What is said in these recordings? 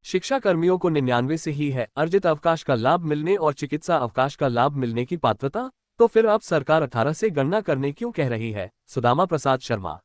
शिक्षा कर्मियों को 99 से ही है अर्जित अवकाश का लाभ मिलने और चिकित्सा अवकाश का लाभ मिलने की पात्रता। तो फिर अब सरकार 18 से गणना करने क्यों कह रही है? सुदामा प्रसाद शर्मा।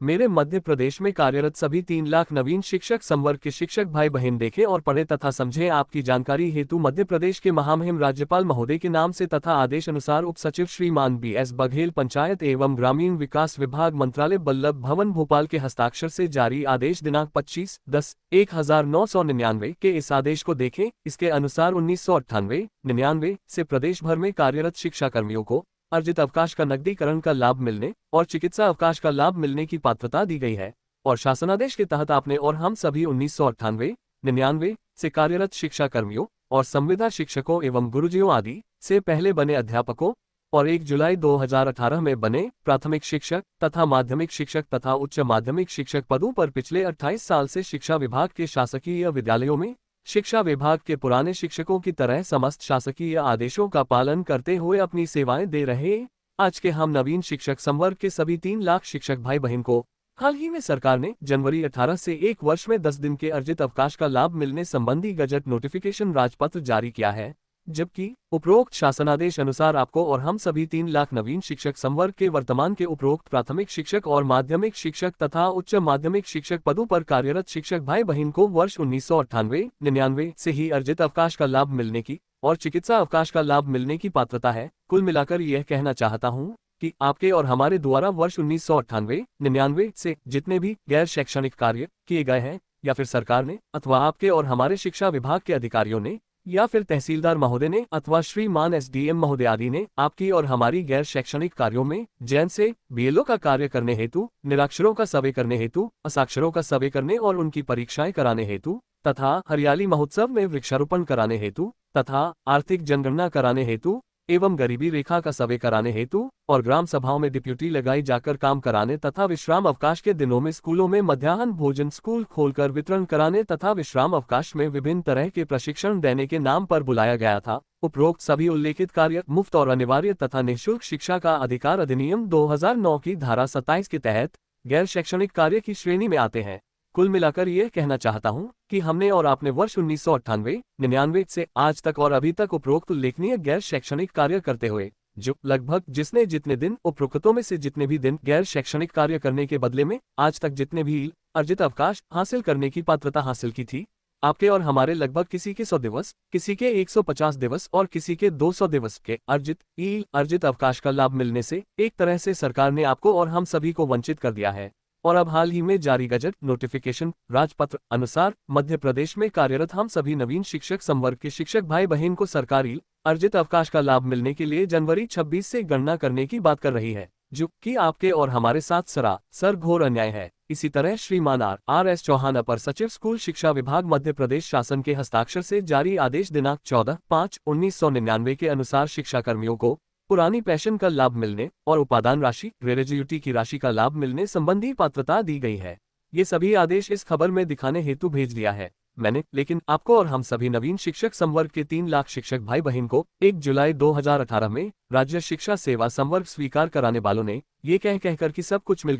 मेरे मध्य प्रदेश में कार्यरत सभी 3 लाख नवीन शिक्षक संवर्ग के शिक्षक भाई बहन देखें और पढ़ें तथा समझें। आपकी जानकारी हेतु मध्य प्रदेश के महामहिम राज्यपाल महोदय के नाम से तथा आदेश अनुसार उप सचिव श्रीमान BS बघेल पंचायत एवं ग्रामीण विकास विभाग मंत्रालय बल्लभ भवन भोपाल के हस्ताक्षर से जारी आदेश दिनांक 25/10/1999 के इस आदेश को देखें। इसके अनुसार 1998-99 से प्रदेश भर में कार्यरत शिक्षा कर्मियों को अर्जित अवकाश का नकदीकरण का लाभ मिलने और चिकित्सा अवकाश का लाभ मिलने की पात्रता दी गई है। और शासनादेश के तहत आपने और हम सभी 1998-99 से कार्यरत शिक्षा कर्मियों और संविदा शिक्षकों एवं गुरुजियों आदि से पहले बने अध्यापकों और 1 जुलाई 2018 में बने प्राथमिक शिक्षक तथा माध्यमिक शिक्षक तथा उच्च माध्यमिक शिक्षक पदों पर पिछले 28 साल से शिक्षा विभाग के शासकीय विद्यालयों में शिक्षा विभाग के पुराने शिक्षकों की तरह समस्त शासकीय आदेशों का पालन करते हुए अपनी सेवाएं दे रहे आज के हम नवीन शिक्षक संवर्ग के सभी 3 लाख शिक्षक भाई बहन को हाल ही में सरकार ने जनवरी 18 से 1 वर्ष में 10 दिन के अर्जित अवकाश का लाभ मिलने संबंधी गजट नोटिफिकेशन राजपत्र जारी किया है। जबकि उपरोक्त शासनादेश अनुसार आपको और हम सभी 3 लाख नवीन शिक्षक संवर्ग के वर्तमान के उपरोक्त प्राथमिक शिक्षक और माध्यमिक शिक्षक तथा उच्च माध्यमिक शिक्षक पदों पर कार्यरत शिक्षक भाई बहन को वर्ष 1998-99 से ही अर्जित अवकाश का लाभ मिलने की और चिकित्सा अवकाश का लाभ मिलने की पात्रता है। कुल मिलाकर यह कहना चाहता हूँ कि आपके और हमारे द्वारा वर्ष 1998-99 से जितने भी गैर शैक्षणिक कार्य किए गए हैं या फिर सरकार ने अथवा आपके और हमारे शिक्षा विभाग के अधिकारियों ने या फिर तहसीलदार महोदय ने अथवा श्रीमान SDM महोदय आदि ने आपकी और हमारी गैर शैक्षणिक कार्यों में जैसे BLO का कार्य करने हेतु, निराक्षरों का सर्वे करने हेतु, असाक्षरों का सर्वे करने और उनकी परीक्षाएं कराने हेतु तथा हरियाली महोत्सव में वृक्षारोपण कराने हेतु तथा आर्थिक जनगणना कराने हेतु एवं गरीबी रेखा का सर्वे कराने हेतु और ग्राम सभाओं में डिप्यूटी लगाई जाकर काम कराने तथा विश्राम अवकाश के दिनों में स्कूलों में मध्याह्न भोजन स्कूल खोलकर वितरण कराने तथा विश्राम अवकाश में विभिन्न तरह के प्रशिक्षण देने के नाम पर बुलाया गया था। उपरोक्त सभी उल्लेखित कार्य मुफ्त और अनिवार्य तथा निःशुल्क शिक्षा का अधिकार अधिनियम 2009 की धारा 27 के तहत गैर शैक्षणिक कार्य की श्रेणी में आते हैं। कुल मिलाकर यह कहना चाहता हूं कि हमने और आपने वर्ष 1998-99 से आज तक और अभी तक उपरोक्त उल्लेखनीय गैर शैक्षणिक कार्य करते हुए जो लगभग जिसने जितने दिन उपरोक्तों में से जितने भी दिन गैर शैक्षणिक कार्य करने के बदले में आज तक जितने भी अर्जित अवकाश हासिल करने की पात्रता हासिल की थी, आपके और हमारे लगभग किसी के 100 दिवस, किसी के 150 दिवस और किसी के 200 दिवस के अर्जित अवकाश का लाभ मिलने से एक तरह से सरकार ने आपको और हम सभी को वंचित कर दिया है। और अब हाल ही में जारी गजट नोटिफिकेशन राजपत्र अनुसार मध्य प्रदेश में कार्यरत हम सभी नवीन शिक्षक संवर्ग के शिक्षक भाई बहन को सरकारी अर्जित अवकाश का लाभ मिलने के लिए जनवरी 26 से गणना करने की बात कर रही है, जो कि आपके और हमारे साथ सरासर घोर अन्याय है। इसी तरह श्रीमान R.S. चौहान अपर सचिव स्कूल शिक्षा विभाग मध्य प्रदेश शासन के हस्ताक्षर से जारी आदेश दिनांक 14/5/1999 के अनुसार शिक्षा कर्मियों को पुरानी पेंशन का लाभ मिलने और उपादान राशि ग्रेजुएटी की राशि का लाभ मिलने संबंधी पात्रता दी गई है। ये सभी आदेश इस खबर में दिखाने हेतु भेज दिया है मैंने, लेकिन आपको और हम सभी नवीन शिक्षक संवर्ग के 3 लाख शिक्षक भाई बहन को 1 जुलाई 2018 में राज्य शिक्षा सेवा संवर्ग स्वीकार कराने वालों ने ये कहकर कि सब कुछ मिल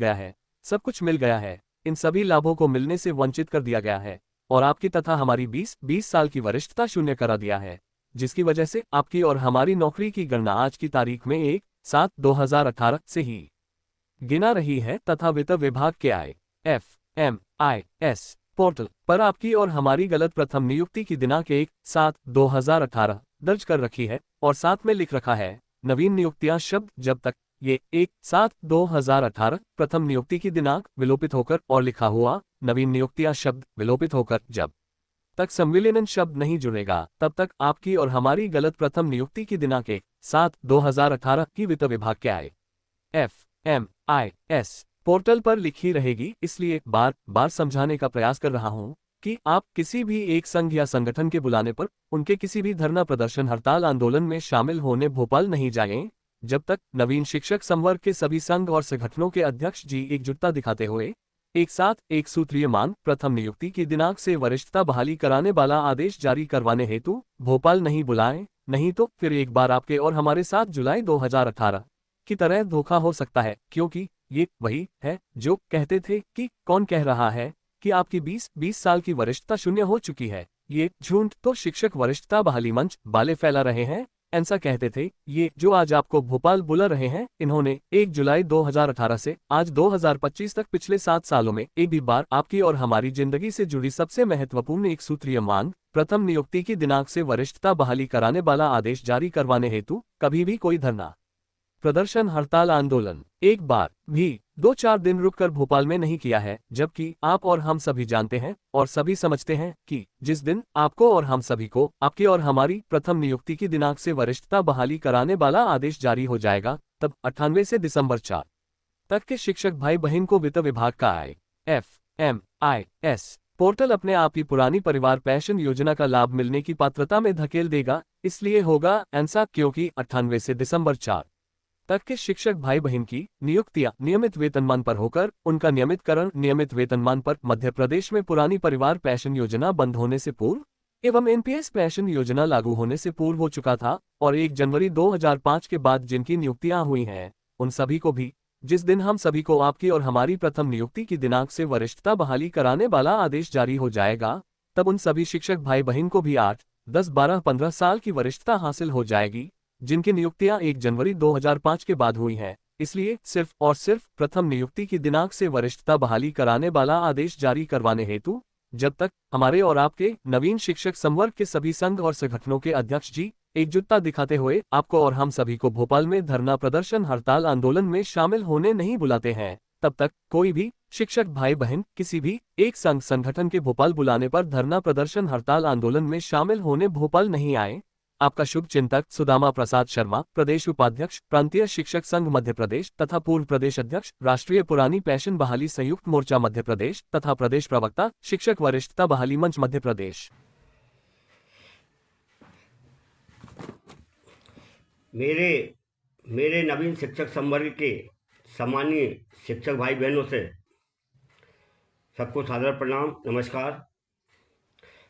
गया है, इन सभी लाभों को मिलने से वंचित कर दिया गया है और आपकी तथा हमारी 20 साल की वरिष्ठता शून्य करा दिया है, जिसकी वजह से आपकी और हमारी नौकरी की गणना आज की तारीख में 1/7/2018 से ही गिना रही है तथा वित्त विभाग के IFMIS पोर्टल पर आपकी और हमारी गलत प्रथम नियुक्ति की दिनांक 1/7/2018 दर्ज कर रखी है और साथ में लिख रखा है नवीन नियुक्तियां शब्द जब तक ये 1/7/2018 प्रथम नियुक्ति की दिनांक विलोपित होकर और लिखा हुआ नवीन नियुक्तियां शब्द विलोपित होकर जब तक संविलियन शब्द नहीं जुड़ेगा तब तक आपकी और हमारी गलत प्रथम नियुक्ति की दिनांक 1/7/2018 की वित्त विभाग के IFMIS पोर्टल पर लिखी रहेगी। इसलिए बार बार समझाने का प्रयास कर रहा हूं कि आप किसी भी एक संघ या संगठन के बुलाने पर उनके किसी भी धरना प्रदर्शन हड़ताल आंदोलन में शामिल होने भोपाल नहीं जाएं, जब तक नवीन शिक्षक संवर्ग के सभी संघ और संगठनों के अध्यक्ष जी एकजुटता दिखाते हुए एक साथ एक सूत्रीय मांग प्रथम नियुक्ति की दिनांक से वरिष्ठता बहाली कराने वाला आदेश जारी करवाने हेतु भोपाल नहीं बुलाएं, नहीं तो फिर एक बार आपके और हमारे साथ जुलाई 2018 की तरह धोखा हो सकता है, क्योंकि ये वही है जो कहते थे कि कौन कह रहा है कि आपकी 20 साल की वरिष्ठता शून्य हो चुकी है। ये झूठ तो शिक्षक वरिष्ठता बहाली मंच वाले फैला रहे हैं। ऐसा कहते थे ये जो आज आपको भोपाल बुला रहे हैं। इन्होंने 1 जुलाई 2018 से आज 2025 तक पिछले 7 सालों में एक भी बार आपकी और हमारी जिंदगी से जुड़ी सबसे महत्वपूर्ण एक सूत्रीय मांग प्रथम नियुक्ति की दिनांक से वरिष्ठता बहाली कराने वाला आदेश जारी करवाने हेतु कभी भी कोई धरना, प्रदर्शन, हड़ताल, आंदोलन एक बार भी 2-4 दिन रुककर भोपाल में नहीं किया है। जबकि आप और हम सभी जानते हैं और सभी समझते हैं कि जिस दिन आपको और हम सभी को आपकी और हमारी प्रथम नियुक्ति की दिनांक से वरिष्ठता बहाली कराने वाला आदेश जारी हो जाएगा, तब 98 से दिसंबर 4 तक के शिक्षक भाई बहन को वित्त विभाग का IFMIS पोर्टल अपने आप ही पुरानी परिवार पेंशन योजना का लाभ मिलने की पात्रता में धकेल देगा। इसलिए होगा ऐसा क्योंकि 98 से दिसंबर 4 तक के शिक्षक भाई बहन की नियुक्तियां नियमित वेतनमान पर होकर उनका नियमितकरण नियमित वेतनमान पर मध्य प्रदेश में पुरानी परिवार पेंशन योजना बंद होने से पूर्व एवं NPS पेंशन योजना लागू होने से पूर्व हो चुका था। और 1 जनवरी 2005 के बाद जिनकी नियुक्तियां हुई हैं उन सभी को भी जिस दिन हम सभी को आपकी और हमारी प्रथम नियुक्ति की दिनांक से वरिष्ठता बहाली कराने वाला आदेश जारी हो जाएगा, तब उन सभी शिक्षक भाई बहन को भी 8, 10, 12, 15 साल की वरिष्ठता हासिल हो जाएगी जिनकी नियुक्तियां 1 जनवरी 2005 के बाद हुई हैं। इसलिए सिर्फ और सिर्फ प्रथम नियुक्ति की दिनांक से वरिष्ठता बहाली कराने वाला आदेश जारी करवाने हेतु जब तक हमारे और आपके नवीन शिक्षक संवर्ग के सभी संघ और संगठनों के अध्यक्ष जी एकजुटता दिखाते हुए आपको और हम सभी को भोपाल में धरना, प्रदर्शन, हड़ताल, आंदोलन में शामिल होने नहीं बुलाते हैं, तब तक कोई भी शिक्षक भाई बहन किसी भी एक संघ संगठन के भोपाल बुलाने पर धरना, प्रदर्शन, हड़ताल, आंदोलन में शामिल होने भोपाल नहीं आए। आपका शुभ चिंतक सुदामा प्रसाद शर्मा, प्रदेश उपाध्यक्ष, प्रांतीय शिक्षक संघ मध्य प्रदेश तथा पूर्व प्रदेश अध्यक्ष, राष्ट्रीय पुरानी पेंशन बहाली संयुक्त मोर्चा मध्य प्रदेश तथा प्रदेश प्रवक्ता, शिक्षक वरिष्ठता बहाली मंच मध्य प्रदेश। मेरे नवीन शिक्षक संवर्ग के सम्मानीय शिक्षक भाई बहनों से सबको सादर प्रणाम, नमस्कार।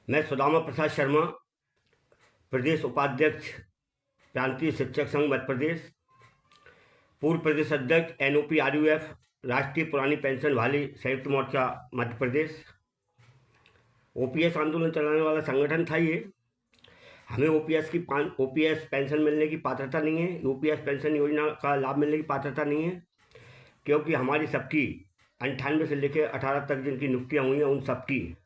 मैं सुदामा प्रसाद शर्मा, प्रदेश उपाध्यक्ष, प्रांतीय शिक्षक संघ मध्य प्रदेश, पूर्व प्रदेश अध्यक्ष NOPRUF, राष्ट्रीय पुरानी पेंशन बहाली संयुक्त मोर्चा मध्य प्रदेश। OPS आंदोलन चलाने वाला संगठन था ये। हमें OPS पेंशन मिलने की पात्रता नहीं है, OPS पेंशन योजना का लाभ मिलने की पात्रता नहीं है, क्योंकि हमारी सबकी 98 से लेकर 18 तक जिनकी नियुक्तियाँ हुई हैं उन सबकी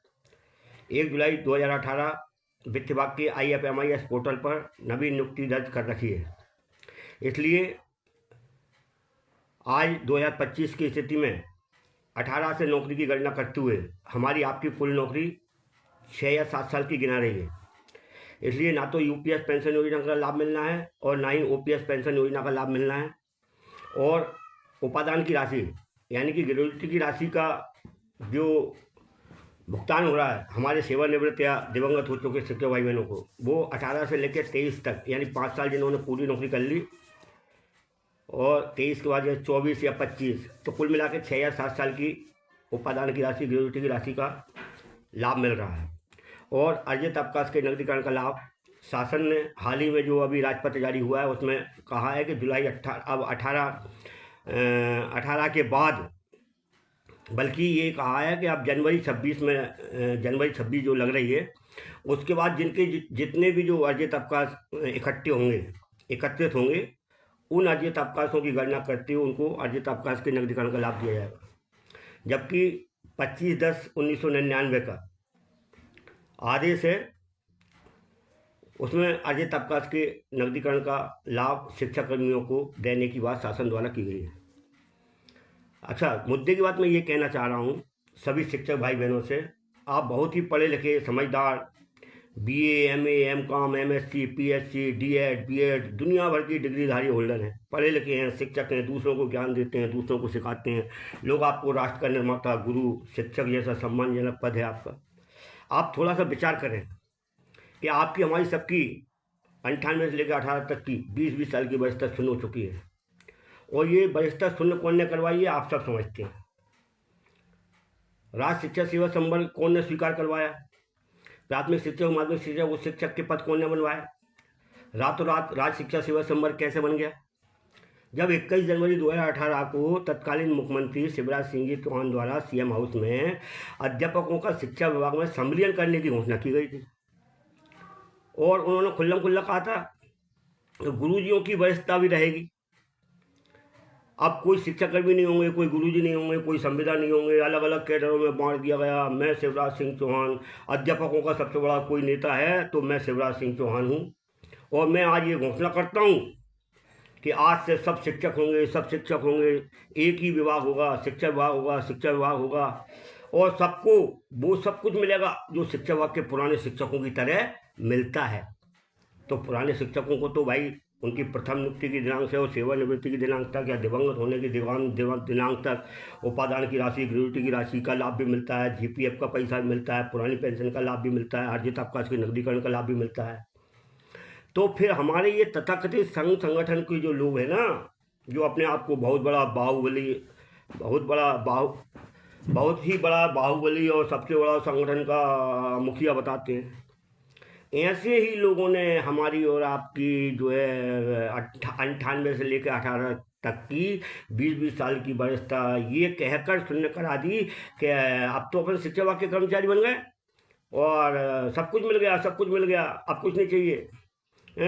1 जुलाई 2018 वित्त विभाग के IFMIS पोर्टल पर नवीन नियुक्ति दर्ज कर रखी है। इसलिए आज 2025 की स्थिति में 18 से नौकरी की गणना करते हुए हमारी आपकी कुल नौकरी 6 या 7 साल की गिना रही है। इसलिए ना तो UPS पेंशन योजना का लाभ मिलना है और ना ही OPS पेंशन योजना का लाभ मिलना है। और उपादान की राशि यानी कि ग्रेजुएटी की राशि का जो भुगतान हो रहा है हमारे सेवानिवृत्त या दिवंगत हो चुके शिक्षक भाई बहनों को, वो 18 से लेकर 23 तक यानी 5 साल जिन्होंने पूरी नौकरी कर ली और 23 के बाद या 24 या 25, तो कुल मिला के 6 या 7 साल की उपादान की राशि, ग्रेजुएटी की राशि का लाभ मिल रहा है। और अर्जित अवकाश के नकदीकरण का लाभ शासन ने हाल ही में जो अभी राजपत्र जारी हुआ है उसमें कहा है कि जुलाई 18 के बाद, बल्कि ये कहा है कि अब जनवरी 26 जो लग रही है उसके बाद जिनके जितने भी जो अर्जित अवकाश एकत्रित होंगे उन अर्जित अवकाशों की गणना करते हुए उनको अर्जित अवकाश के नकदीकरण का लाभ दिया जाएगा। जबकि 25/10/1999 का आदेश है, उसमें अर्जित अवकाश के नकदीकरण का लाभ शिक्षा कर्मियों को देने की बात शासन द्वारा की गई है। अच्छा, मुद्दे की बात मैं ये कहना चाह रहा हूँ सभी शिक्षक भाई बहनों से, आप बहुत ही पढ़े लिखे, समझदार, BA, MA, MCOM, MSc, PhD, D.Ed, B.Ed दुनिया भर की डिग्रीधारी होल्डर हैं, पढ़े लिखे हैं, शिक्षक हैं, दूसरों को ज्ञान देते हैं, दूसरों को सिखाते हैं। लोग आपको राष्ट्र का निर्माता, गुरु, शिक्षक जैसा सम्मानजनक पद है आपका। आप थोड़ा सा विचार करें कि आपकी हमारी सबकी 98 से लेकर 18 तक की 20-20 साल की वरिष्ठता शून्य हो चुकी है। और ये वरिष्ठता शून्य कौन ने करवाई है आप सब समझते हैं। राज्य शिक्षा सेवा संवर्ग कौन ने स्वीकार करवाया? प्राथमिक शिक्षक, माध्यमिक शिक्षक, उच्च शिक्षक के पद कौन ने बनवाए? रातों रात राज्य शिक्षा सेवा संवर्ग कैसे बन गया? जब 21 जनवरी 2018 को तत्कालीन मुख्यमंत्री शिवराज सिंह जी चौहान द्वारा सीएम हाउस में अध्यापकों का शिक्षा विभाग में संविलियन करने की घोषणा की गई थी और उन्होंने खुल्लम खुल्ला कहा था तो गुरुजियों की वरिष्ठता भी रहेगी। अब कोई शिक्षाकर्मी नहीं होंगे, कोई गुरुजी नहीं होंगे, कोई संविदा नहीं होंगे, अलग अलग कैडरों में बांट दिया गया। मैं शिवराज सिंह चौहान, अध्यापकों का सबसे बड़ा कोई नेता है तो मैं शिवराज सिंह चौहान हूँ और मैं आज ये घोषणा करता हूँ कि आज से सब शिक्षक होंगे, सब शिक्षक होंगे, एक ही विभाग होगा, शिक्षा विभाग होगा, शिक्षा विभाग होगा और सबको वो सब कुछ मिलेगा जो शिक्षा विभाग के पुराने शिक्षकों की तरह मिलता है। तो पुराने शिक्षकों को तो भाई उनकी प्रथम नियुक्ति की दिनांक से और सेवानिवृत्ति की दिनांक तक या दिवंगत होने की दिनांक तक उपादान की राशि, ग्रेच्युटी की राशि का लाभ भी मिलता है, जीपीएफ का पैसा भी मिलता है, पुरानी पेंशन का लाभ भी मिलता है, अर्जित अवकाश के नकदीकरण का लाभ भी मिलता है। तो फिर हमारे ये तथाकथित संघ संगठन के जो लोग हैं ना, जो अपने आप को बहुत ही बड़ा बाहुबली और सबसे बड़ा संगठन का मुखिया बताते हैं, ऐसे ही लोगों ने हमारी और आपकी जो है 98 से लेकर 18 तक की 20-20 साल की वरिष्ठता ये कहकर शून्य करा दी कि अब तो अपन शिक्षा विभाग के कर्मचारी बन गए और सब कुछ मिल गया, अब कुछ नहीं चाहिए।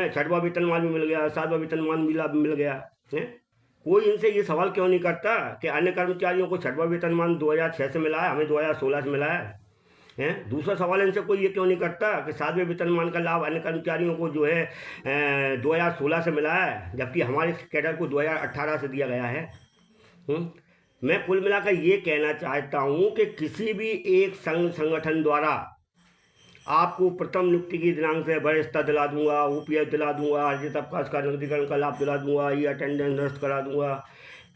छठवां वेतनमान भी मिल गया, सातवां वेतनमान भी मिल गया है। कोई इनसे ये सवाल क्यों नहीं करता कि अन्य कर्मचारियों को छठवां वेतनमान 2006 से मिला है, हमें 2016 से मिला है। दूसरा सवाल इनसे कोई ये क्यों नहीं करता कि सातवें वेतनमान का लाभ अन्य कर्मचारियों को जो है 2016 से मिला है, जबकि हमारे कैडर को 2018 से दिया गया है। मैं कुल मिलाकर ये कहना चाहता हूँ कि किसी भी एक संघ संगठन द्वारा आपको प्रथम नियुक्ति की दिनांक से वरिष्ठता दिला दूंगा, ओपीएस दिला दूंगा, अर्जित अवकाश का नकदीकरण का लाभ दिला दूंगा, ये अटेंडेंस नष्ट करा दूंगा,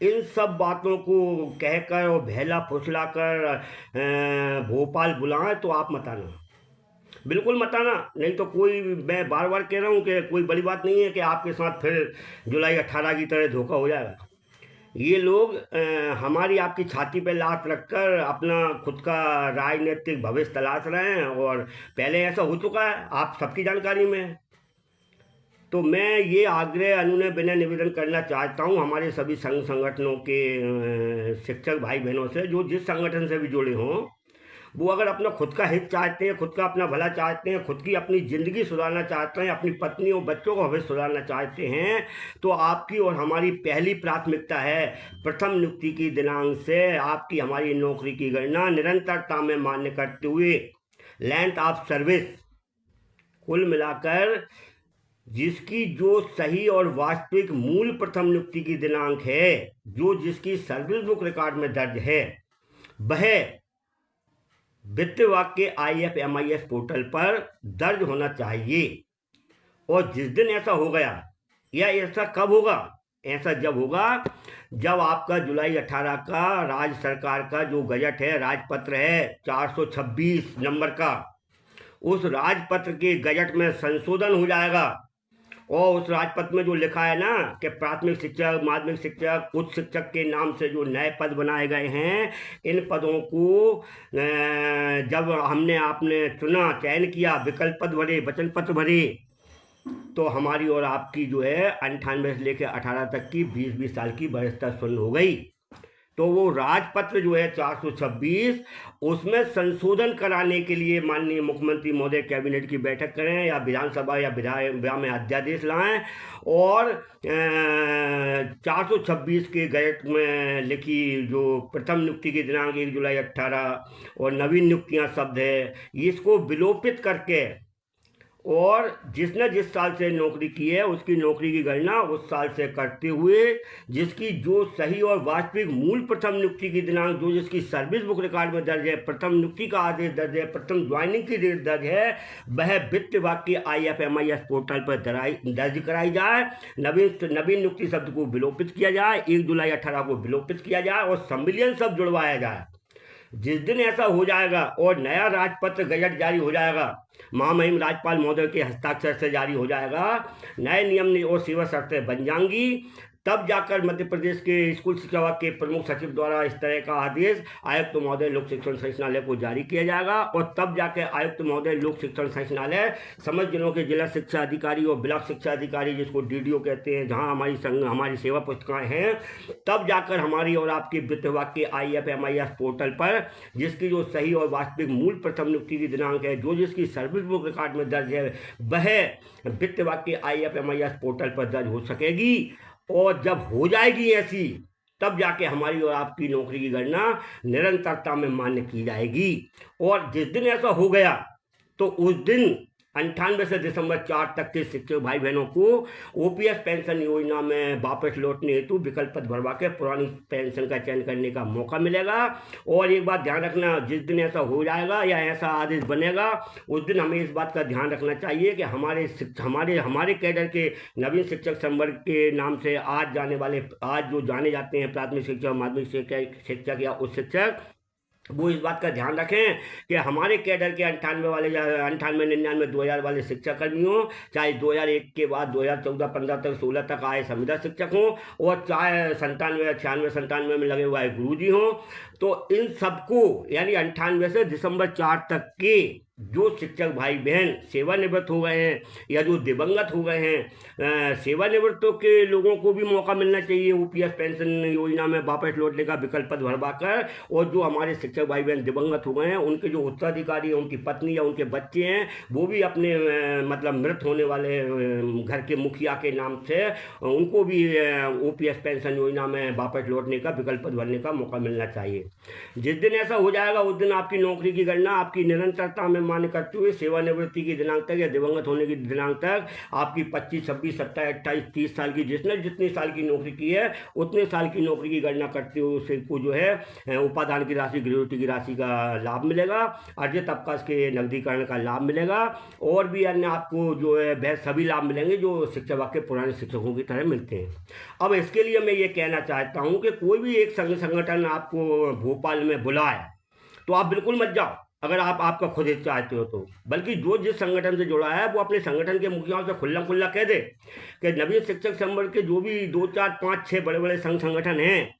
इन सब बातों को कहकर और भेला फुसलाकर भोपाल बुलाएं तो आप मत आना, बिल्कुल मत आना। नहीं तो कोई, मैं बार बार कह रहा हूँ कि कोई बड़ी बात नहीं है कि आपके साथ फिर जुलाई 18 की तरह धोखा हो जाएगा। ये लोग हमारी आपकी छाती पे लात रखकर अपना खुद का राजनीतिक भविष्य तलाश रहे हैं और पहले ऐसा हो चुका है, आप सबकी जानकारी में है। तो मैं ये आग्रह अनुनय विनय निवेदन करना चाहता हूँ हमारे सभी संघ संगठनों के शिक्षक भाई बहनों से, जो जिस संगठन से भी जुड़े हों, वो अगर अपना खुद का हित चाहते हैं, खुद का अपना भला चाहते हैं, खुद की अपनी ज़िंदगी सुधारना चाहते हैं, अपनी पत्नी और बच्चों का भविष्य सुधारना चाहते हैं, तो आपकी और हमारी पहली प्राथमिकता है प्रथम नियुक्ति की दिनांक से आपकी हमारी नौकरी की गणना निरंतरता में मान्य करते हुए लेंथ ऑफ सर्विस कुल मिलाकर जिसकी जो सही और वास्तविक मूल प्रथम नियुक्ति की दिनांक है, जो जिसकी सर्विस बुक रिकॉर्ड में दर्ज है, वह वित्त विभाग के IFMIS पोर्टल पर दर्ज होना चाहिए। और जिस दिन ऐसा हो गया, या ऐसा कब होगा, ऐसा जब होगा जब आपका जुलाई 18 का राज्य सरकार का जो गजट है, राजपत्र है 426 नंबर का, उस राजपत्र के गजट में संशोधन हो जाएगा और उस राजपत्र में जो लिखा है ना कि प्राथमिक शिक्षक, माध्यमिक शिक्षक, उच्च शिक्षक के नाम से जो नए पद बनाए गए हैं, इन पदों को जब हमने आपने चुना, चयन किया, विकल्प पद भरे, वचन पत्र भरे, तो हमारी और आपकी जो है 98 से लेकर 18 तक की 20-20 साल की वरिष्ठता शून्य हो गई। तो वो राजपत्र जो है 426, उसमें संशोधन कराने के लिए माननीय मुख्यमंत्री महोदय कैबिनेट की बैठक करें या विधानसभा या विधान में अध्यादेश लाएं और 426 के गजट में लिखी जो प्रथम नियुक्ति की दिनांक 1 जुलाई 18 और नवीन नियुक्तियां शब्द है, इसको विलोपित करके और जिसने जिस साल से नौकरी की है उसकी नौकरी की गणना उस साल से करते हुए जिसकी जो सही और वास्तविक मूल प्रथम नियुक्ति की दिनांक जो जिसकी सर्विस बुक रिकॉर्ड में दर्ज है, प्रथम नियुक्ति का आदेश दर्ज है, प्रथम ज्वाइनिंग की डेट दर्ज है, वह वित्त विभाग के IFMIS पोर्टल पर दर्ज कराई जाए। नवीन नियुक्ति शब्द को विलोपित किया जाए, 1 जुलाई 18 को विलोपित किया जाए और संविलियन शब्द जुड़वाया जाए। जिस दिन ऐसा हो जाएगा और नया राजपत्र गजट जारी हो जाएगा महामहिम राज्यपाल महोदय के हस्ताक्षर से जारी हो जाएगा, नए नियम और सेवा शर्तें बन जाएंगी, तब जाकर मध्य प्रदेश के स्कूल शिक्षा विभाग के प्रमुख सचिव द्वारा इस तरह का आदेश आयुक्त महोदय लोक शिक्षण संचालनालय को जारी किया जाएगा, और तब जाकर आयुक्त महोदय लोक शिक्षण संचालनालय समस्त जिलों के जिला शिक्षा अधिकारी और ब्लॉक शिक्षा अधिकारी, जिसको डीडीओ कहते हैं, जहां हमारी सेवा पुस्तिकाएं हैं, तब जाकर हमारी और आपके वित्त विभाग के IFMIS पोर्टल पर, जिसकी जो सही और वास्तविक मूल प्रथम नियुक्ति की दिनांक है, जो जिसकी सर्विस बुक रिकॉर्ड में दर्ज है, वह वित्त विभाग के IFMIS पोर्टल पर दर्ज हो सकेगी। और जब हो जाएगी ऐसी, तब जाके हमारी और आपकी नौकरी की गणना निरंतरता में मान्य की जाएगी। और जिस दिन ऐसा हो गया तो उस दिन 98 से दिसंबर 4 तक के शिक्षक भाई बहनों को OPS पेंशन योजना में वापस लौटने हेतु विकल्प पद भरवा के पुरानी पेंशन का चयन करने का मौका मिलेगा। और एक बात ध्यान रखना, जिस दिन ऐसा हो जाएगा या ऐसा आदेश बनेगा, उस दिन हमें इस बात का ध्यान रखना चाहिए कि हमारे कैडर के नवीन शिक्षक संवर्ग के नाम से आज जो जाने जाते हैं प्राथमिक शिक्षक, माध्यमिक शिक्षक या उच्च शिक्षक, वो इस बात का ध्यान रखें कि हमारे कैडर के 98, 99, 2000 वाले शिक्षा कर्मियों, चाहे 2001 के बाद 2014, 15 तक 16 तक आए संविदा शिक्षक हों, और चाहे 97, 96, 97 में लगे हुए गुरुजी हों, तो इन सबको यानी 98 से दिसंबर 4 तक के जो शिक्षक भाई बहन सेवानिवृत्त हो गए हैं या जो दिवंगत हो गए हैं, सेवानिवृत्तों के लोगों को भी मौका मिलना चाहिए OPS पेंशन योजना में वापस लौटने का विकल्प पद भरवा कर। और जो हमारे शिक्षक भाई बहन दिवंगत हो गए हैं, उनके जो उत्तराधिकारी हैं, उनकी पत्नी या उनके बच्चे हैं, वो भी अपने मतलब मृत होने वाले घर के मुखिया के नाम से उनको भी OPS पेंशन योजना में वापस लौटने का विकल्प पद भरने का मौका मिलना चाहिए। जिस दिन ऐसा हो जाएगा, उस दिन आपकी नौकरी की गणना आपकी निरंतरता में मान्य करते हुए सेवानिवृत्ति की दिनांक तक या दिवंगत होने की दिनांक तक आपकी 25, 26, 27, 28, 30 साल की जिसने जितनी साल की नौकरी की है, उतने साल की नौकरी की गणना करते हुए उसे को जो है उपादान की राशि, ग्रेजुएटी की राशि का लाभ मिलेगा, अर्जित अवकाश के नकदीकरण का लाभ मिलेगा, और भी अन्य आपको जो है वह सभी लाभ मिलेंगे जो शिक्षा विभाग के पुराने शिक्षकों की तरह मिलते हैं। अब इसके लिए मैं ये कहना चाहता हूँ कि कोई भी एक संगठन आपको भोपाल में बुलाए तो आप बिल्कुल मत जाओ, अगर आपका खुद हित चाहते हो तो, बल्कि जो जिस संगठन से जुड़ा है वो अपने संगठन के मुखियाओं से खुल्ला कह दे कि नवीन शिक्षक संवर्ग के जो भी 2, 4, 5, 6 बड़े बड़े संघ संगठन हैं,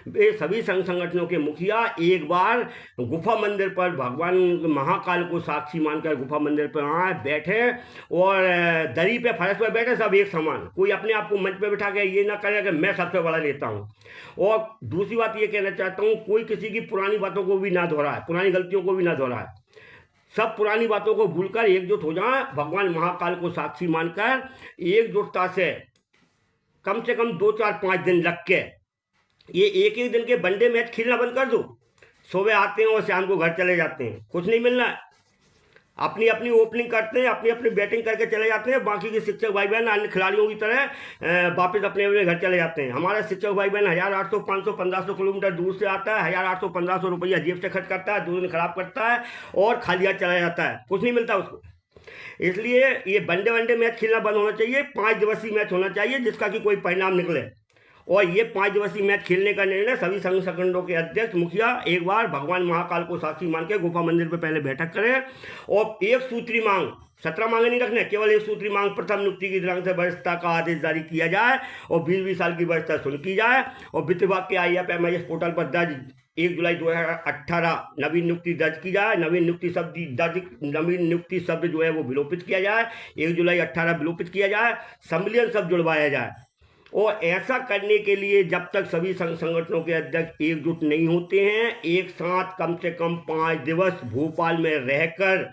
वे सभी संघ संगठनों के मुखिया एक बार गुफा मंदिर पर भगवान महाकाल को साक्षी मानकर गुफा मंदिर पर आए, बैठे और दरी पे फर्श पर बैठे, सब एक समान, कोई अपने आप को मंच पे बिठा के ये ना करे कि मैं सबसे बड़ा नेता हूँ। और दूसरी बात ये कहना चाहता हूँ, कोई किसी की पुरानी बातों को भी ना दोहराए, पुरानी गलतियों को भी ना दोहराए, सब पुरानी बातों को भूलकर एकजुट हो जाए, भगवान महाकाल को साक्षी मानकर एकजुटता से कम 2, 4, 5 दिन लग के ये एक दिन के वनडे मैच खेलना बंद कर दो। सुबह आते हैं और शाम को घर चले जाते हैं, कुछ नहीं मिलना है, अपनी अपनी ओपनिंग करते हैं, अपनी अपनी बैटिंग करके चले जाते हैं, बाकी के शिक्षक भाई बहन अन्य खिलाड़ियों की तरह वापस अपने अपने घर चले जाते हैं। हमारा शिक्षक भाई बहन 1800, 500, 1500 किलोमीटर दूर से आता है, 1800, 1500 रुपया जेब से खर्च करता है, 2 दिन खराब करता है और खाली हाथ चला जाता है, कुछ नहीं मिलता उसको। इसलिए ये वनडे मैच खेलना बंद होना चाहिए, 5 दिवसीय मैच होना चाहिए जिसका कि कोई परिणाम निकले। और ये 5 दिवसीय मैच खेलने का निर्णय सभी संघ संगठनों के अध्यक्ष, मुखिया एक बार भगवान महाकाल को साक्षी मान के गुफा मंदिर पे पहले बैठक करें और एक सूत्री मांग, 17 मांगे नहीं रखने, केवल एक सूत्री मांग प्रथम नियुक्ति की दिनांक से वरिष्ठता का आदेश जारी किया जाए और 20-20 साल की वरिष्ठता सुन की जाए और वित्त विभाग के IFMIS पोर्टल पर दर्ज 1 जुलाई 2018 नवीन नियुक्ति दर्ज की जाए। नवीन नियुक्ति शब्द जो है वो विलोपित किया जाए, 1 जुलाई 18 विलोपित किया जाए, सम्मिलियन शब्द जुड़वाया जाए। और ऐसा करने के लिए जब तक सभी संघ संगठनों के अध्यक्ष एकजुट नहीं होते हैं, एक साथ कम से कम 5 दिवस भोपाल में रहकर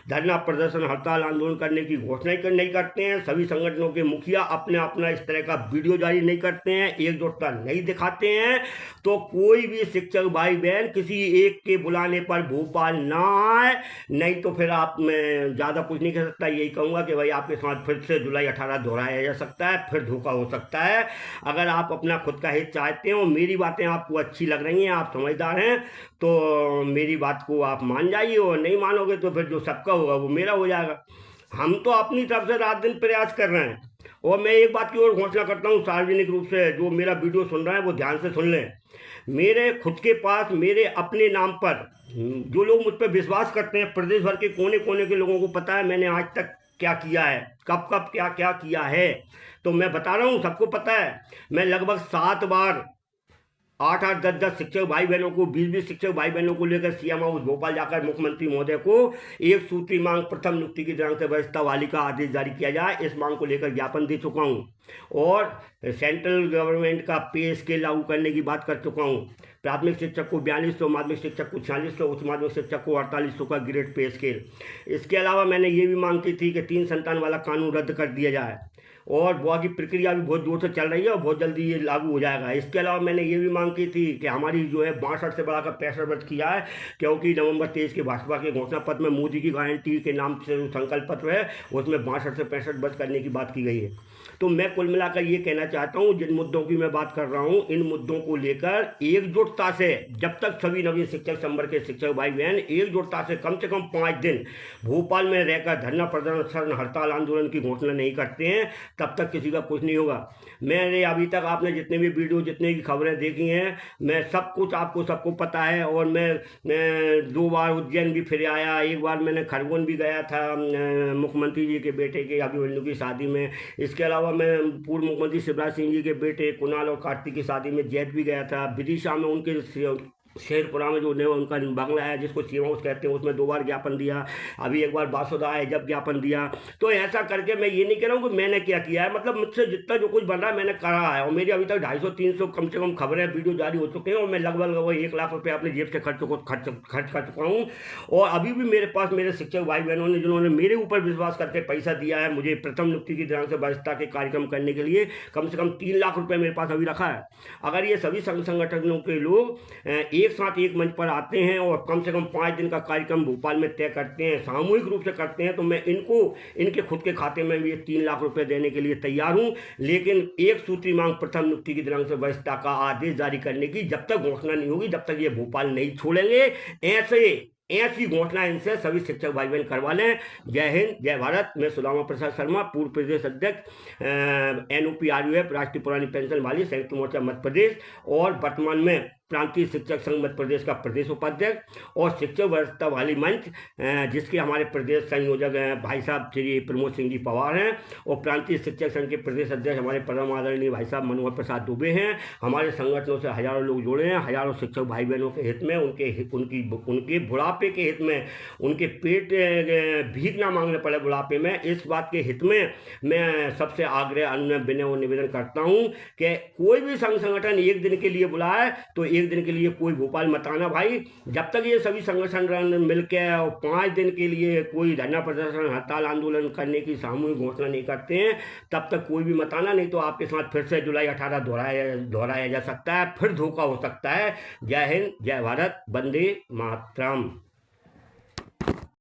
धरना प्रदर्शन, हड़ताल, आंदोलन करने की घोषणा नहीं करते हैं, सभी संगठनों के मुखिया अपना इस तरह का वीडियो जारी नहीं करते हैं, एकजुटता नहीं दिखाते हैं, तो कोई भी शिक्षक भाई बहन किसी एक के बुलाने पर भोपाल ना आए। नहीं तो फिर आप मैं ज़्यादा कुछ नहीं कह सकता, यही कहूँगा कि भाई आपके साथ फिर से जुलाई 18 दोहराया जा सकता है, फिर धोखा हो सकता है। अगर आप अपना खुद का हित चाहते हो, मेरी बातें आपको अच्छी लग रही हैं, आप समझदार हैं, तो मेरी बात को आप मान जाइए, और नहीं मानोगे तो फिर जो सबका होगा वो मेरा हो जाएगा। हम तो अपनी तरफ से रात दिन प्रयास कर रहे हैं। और मैं एक बात की और घोषणा करता हूँ सार्वजनिक रूप से, जो मेरा वीडियो सुन रहा है वो ध्यान से सुन लें। मेरे खुद के पास मेरे अपने नाम पर जो लोग मुझ पर विश्वास करते हैं, प्रदेश भर के कोने कोने के लोगों को पता है मैंने आज तक क्या किया है, कब कब क्या क्या किया है। तो मैं बता रहा हूँ, सबको पता है। मैं लगभग 7 बार 8-8, 10-10 शिक्षक भाई बहनों को, 20-20 शिक्षक भाई बहनों को लेकर सीएम हाउस भोपाल जाकर मुख्यमंत्री महोदय को एक सूत्री मांग प्रथम नियुक्ति की दिनांक से व्यवस्था वाली का आदेश जारी किया जाए, इस मांग को लेकर ज्ञापन दे चुका हूं और सेंट्रल गवर्नमेंट का पे स्केल लागू करने की बात कर चुका हूं। प्राथमिक शिक्षक को 4200, माध्यमिक शिक्षक को 4600, उच्च माध्यमिक शिक्षक को 4800 का ग्रेड पे स्केल। इसके अलावा मैंने ये भी मांग की थी कि 3 संतान वाला कानून रद्द कर दिया जाए और बुआ की प्रक्रिया भी बहुत जोर से चल रही है और बहुत जल्दी ये लागू हो जाएगा। इसके अलावा मैंने ये भी मांग की थी कि हमारी जो है 62 से बढ़ाकर 65 वर्ष किया है, क्योंकि नवंबर 23 के भाजपा के घोषणा पत्र में मोदी की गारंटी के नाम से जो संकल्प पत्र है उसमें 62 से 65 वर्ष करने की बात की गई है। तो मैं कुल मिलाकर ये कहना चाहता हूँ, जिन मुद्दों की मैं बात कर रहा हूँ, इन मुद्दों को लेकर एकजुटता से, जब तक सभी नवीन शिक्षक संवर्ग के शिक्षक भाई बहन एकजुटता से कम 5 दिन भोपाल में रहकर धरना प्रदर्शन हड़ताल आंदोलन की घोषणा नहीं करते हैं, तब तक किसी का कुछ नहीं होगा। मैंने अभी तक आपने जितने भी वीडियो, जितने भी खबरें देखी हैं, मैं सब कुछ आपको सबको पता है। और मैं 2 बार उज्जैन भी फिर आया, एक बार मैंने खरगोन भी गया था मुख्यमंत्री जी के बेटे के अभिमन्यु की शादी में। इसके अलावा मैं पूर्व मुख्यमंत्री शिवराज सिंह जी के बेटे कुणाल और कार्तिक की शादी में जैत भी गया था। विदिशा में उनके शेरपुरा में जो उनका बंगला है जिसको सीएम हाउस कहते हैं, उसमें 2 बार ज्ञापन दिया। अभी एक बार बासुदा है जब ज्ञापन दिया। तो ऐसा करके मैं ये नहीं कह रहा हूँ कि मैंने क्या किया है, मतलब मुझसे जितना जो कुछ बन रहा है मैंने करा है। और मेरी अभी तक 250-300 कम से कम खबरें वीडियो जारी हो चुके हैं और मैं लगभग 1 लाख रुपये अपने जेब से खर्च कर चुका हूँ। और अभी भी मेरे पास मेरे शिक्षक भाई बहनों ने, जिन्होंने मेरे ऊपर विश्वास करके पैसा दिया है मुझे प्रथम नियुक्ति की दिनांक से व्यवस्था के कार्यक्रम करने के लिए, कम से कम 3 लाख रुपये मेरे पास अभी रखा है। अगर ये सभी संगठनों के लोग एक साथ एक मंच पर आते हैं और कम से कम 5 दिन का कार्यक्रम भोपाल में तय करते हैं, सामूहिक रूप से करते हैं, तो मैं इनको इनके खुद के खाते में भी 3 लाख रुपए देने के लिए तैयार हूं। लेकिन एक सूत्री मांग प्रथम नियुक्ति की दिनांक से व्यवस्था का आदेश जारी करने की जब तक घोषणा नहीं होगी, जब तक ये भोपाल नहीं छोड़ेंगे। ऐसी घोषणा इनसे सभी शिक्षक भाई बहन करवा लें। जय हिंद, जय भारत। मैं सुदामा प्रसाद शर्मा, पूर्व प्रदेश अध्यक्ष NOPRUF राष्ट्रीय पुरानी पेंशन वाली संयुक्त मोर्चा मध्य प्रदेश और वर्तमान में प्रांतीय शिक्षक संघ मध्य प्रदेश का प्रदेश उपाध्यक्ष और शिक्षक व्यवस्था वाली मंच जिसके हमारे प्रदेश संयोजक हैं भाई साहब श्री प्रमोद सिंह जी पवार हैं और प्रांतीय शिक्षक संघ के प्रदेश अध्यक्ष हमारे परम आदरणीय भाई साहब मनोहर प्रसाद दुबे हैं। हमारे संगठनों से हजारों लोग जुड़े हैं, हजारों शिक्षक भाई बहनों के हित में, उनके बुढ़ापे के हित में, उनके पेट भीख ना मांगने पड़े बुढ़ापे में, इस बात के हित में मैं सबसे आग्रह, अनुनय, विनय और निवेदन करता हूँ कि कोई भी संगठन एक दिन के लिए बुलाए तो एक दिन के लिए कोई भोपाल मत आना भाई। जब तक ये सभी संगठन मिलकर और 5 दिन के लिए कोई धरना प्रदर्शन हड़ताल आंदोलन करने की सामूहिक घोषणा नहीं करते हैं, तब तक कोई भी मत आना, नहीं तो आपके साथ फिर से जुलाई 18 दोहराया जा सकता है, फिर धोखा हो सकता है। जय हिंद, जय भारत, वंदे मातरम।